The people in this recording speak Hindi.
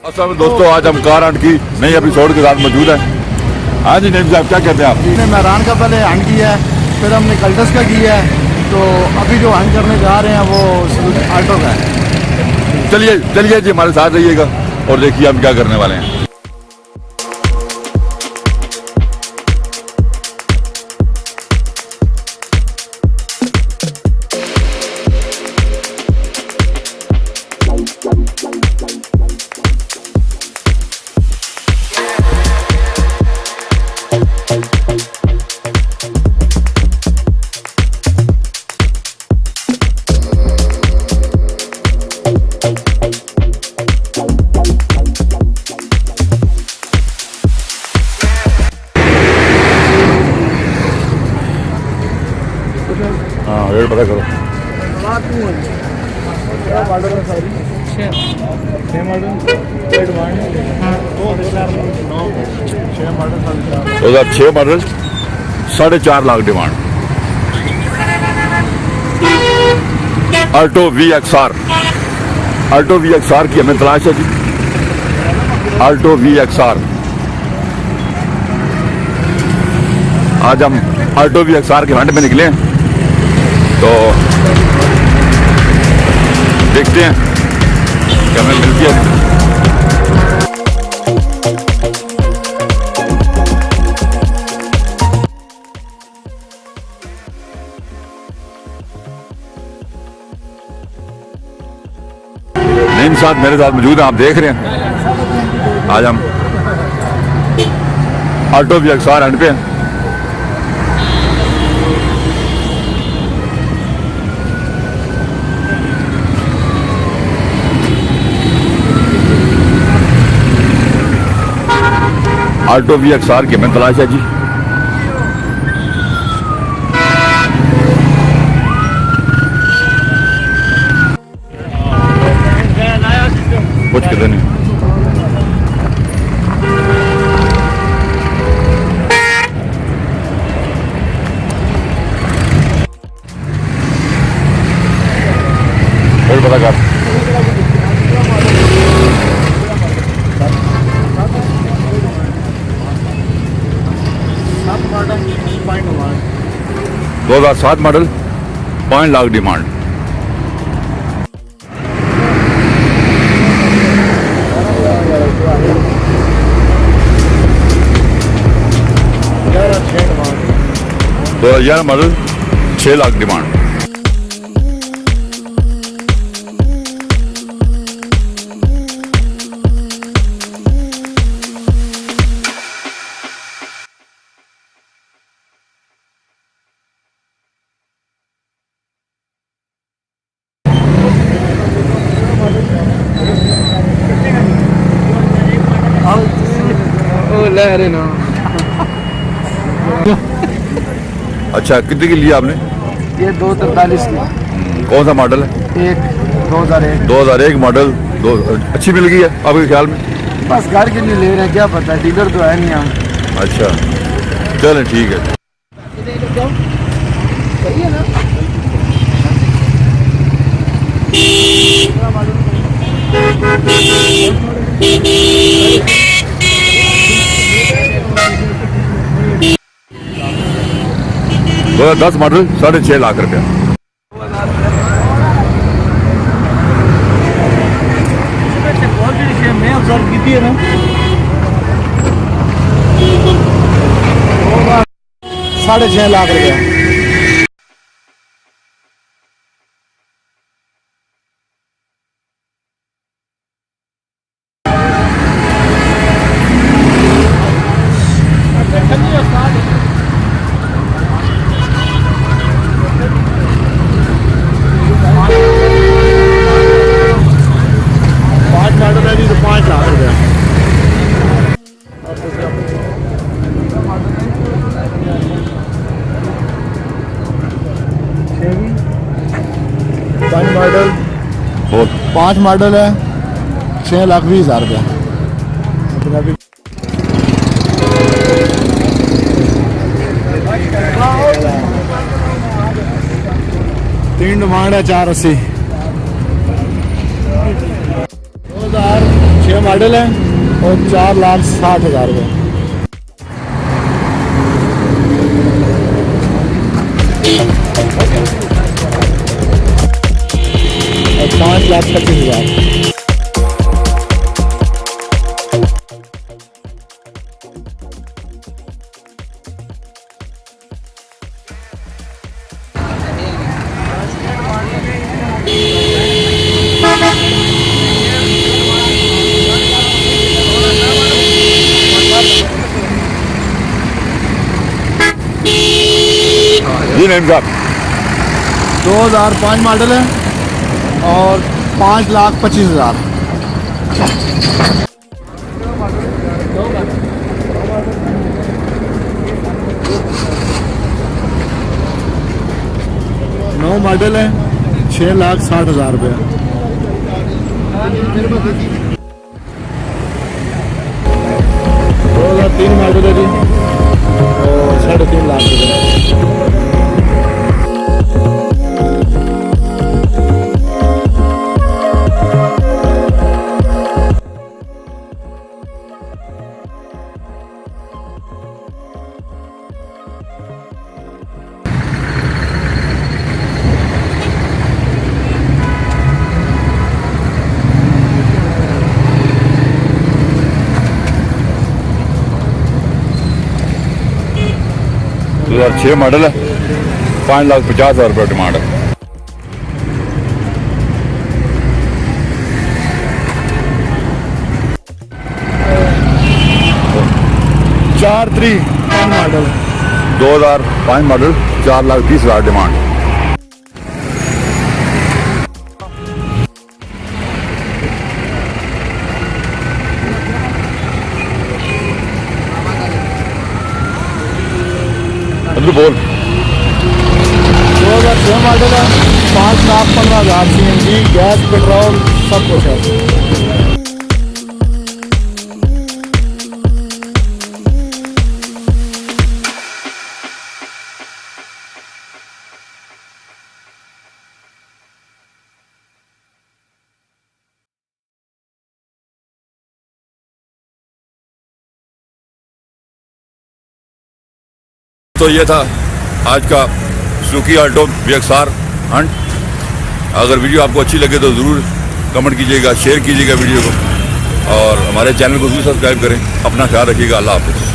असल में दोस्तों आज हम कार हंट की नई एपिसोड के साथ मौजूद है। हाँ जी नईम साहब क्या कहते हैं आप? हमने मैरान का पहले हंट किया है, फिर हमने कल्टस का किया है, तो अभी जो हंट करने जा रहे हैं वो आल्टो का है। चलिए चलिए जी हमारे साथ रहिएगा और देखिए हम क्या करने वाले हैं। हाँ रेट पता करो। दो 2006 model 4.5 lakh demand. Alto VXR की हमें तलाश है जी। अल्टो VXR आज हम अल्टो VXR के हंट में निकले हैं, तो देखते हैं क्या हमें मिलती है। नईम साहब मेरे साथ मौजूद हैं, आप देख रहे हैं। आज हम अल्टो VXR हंट पे हैं। अल्टो VXR की हमें तलाश है जी। कुछ कितने नहीं फिर पता कर। Model 2007 model 5 lakh demand. तो 2011 मॉडल 6 लाख डिमांड। लहरे ना। अच्छा कितने की लिया आपने? ये 243 की। कौन सा मॉडल है? एक 2001। 2001 मॉडल। अच्छी मिल गई है आपके ख्याल में? बस घर के लिए ले रहे हैं, क्या पता, डीलर तो है नहीं हम। अच्छा चलें ठीक है। सही है ना? 2010 मॉडल 6.5 लाख रुपया। मैं ऑब्जर्व की थी ना 6.5 लाख रुपया। मॉडल 5 मॉडल है, 6,20,000 रुपया। 3 डिमांड है 480। 2000 2006 मॉडल है और 4,60,000 रुपये। और 5,25,000। जी नहीं साहब, 2005 मॉडल है और 5,25,000। नौ मॉडल है, 6,60,000 रुपये। 2003 मॉडल है जी और 3.5 लाख रुपये। दो 2006 मॉडल है, 5,50,000 रुपये डिमांड है। चार 3 मॉडल 2005 मॉडल, 4,30,000 डिमांड। बोल 2006 मॉडल है, 5,15,000 CNG, गैस पेट्रोल सब कुछ है। तो ये था आज का सुजुकी अल्टो VXR हंट। अगर वीडियो आपको अच्छी लगे तो ज़रूर कमेंट कीजिएगा, शेयर कीजिएगा वीडियो को, और हमारे चैनल को ज़रूर सब्सक्राइब करें। अपना ख्याल रखिएगा। अल्लाह हाफ़िज़।